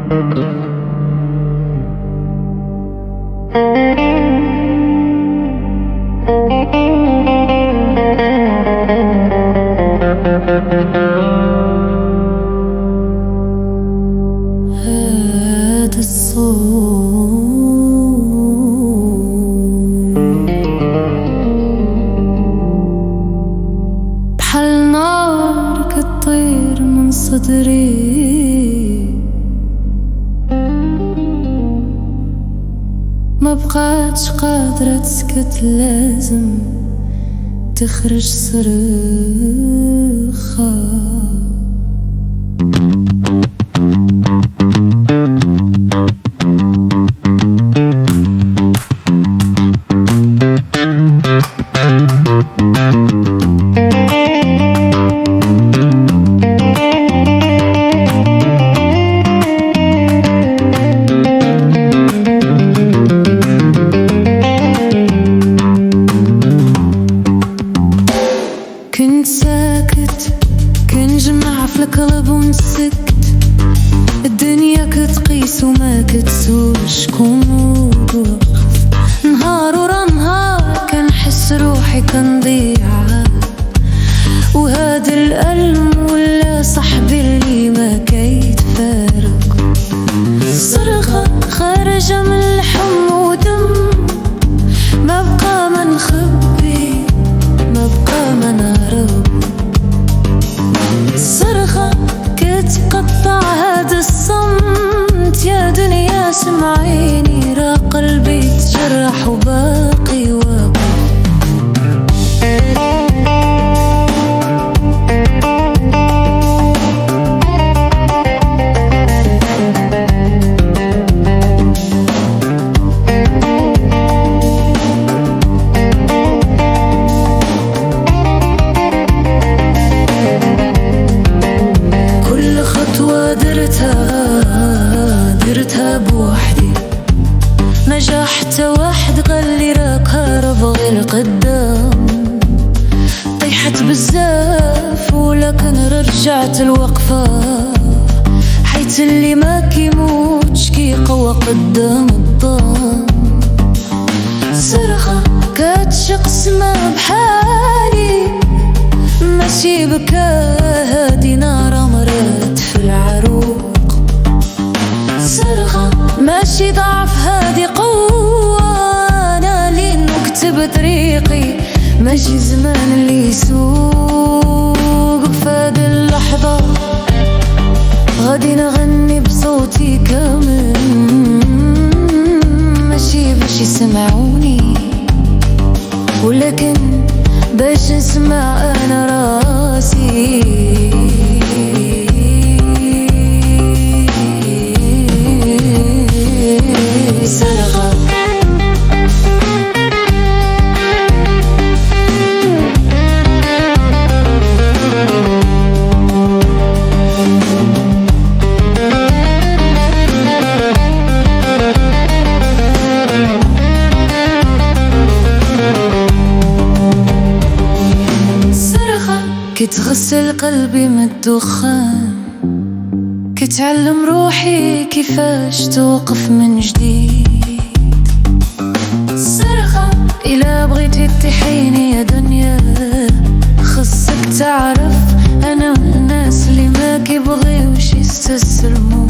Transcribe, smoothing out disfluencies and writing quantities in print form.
هذا الصوت بحال نار كتطير من صدري، ما بقاتش قادرة تسكت، لازم تخرج صرخة. كنت ساكت، كنجمع في القلب ونسكت، الدنيا كتقيس وما كتسول شكون وقف. نهار ورا نهار كنحس روحي كنضيع، وهذا الألم ولا صاحبي اللي ما كيتفارق. صرخة خارجة من اللحم ودم، ما بقى ما نخبي، ما بقى ما نهرب. الصرخة كتقطع هذا الصمت، يا دنيا سمعيني، راه قلبي تجرح وباقي واقف. درتها بوحدي، نجح حتى واحد قال لي راك هارب غير قدام. طيحت بزاف ولكن رجعت الوقفة، حيت اللي ما كيموتش كيقوى قدام الضام. صرخة كتشق السما بحالي، ماشي بكا هادي نار مرات في العروق. صرخة ماشي ضعف هادي قوة، أنا اللي نكتب طريقي، ماشي زمان اللي يسوق. فهاد اللحظة غادي نغني بصوتي كامل، ماشي باش يسمعوني، ولكن باش نسمع أنا راسي. صرخة كتغسل قلبي من الدخان، كتعلم روحي كيفاش توقف من جديد. صرخة إلا بغيتي تحيني يا دنيا، خصك تعرف أنا من الناس اللي ما كيبغيوش يستسلموا.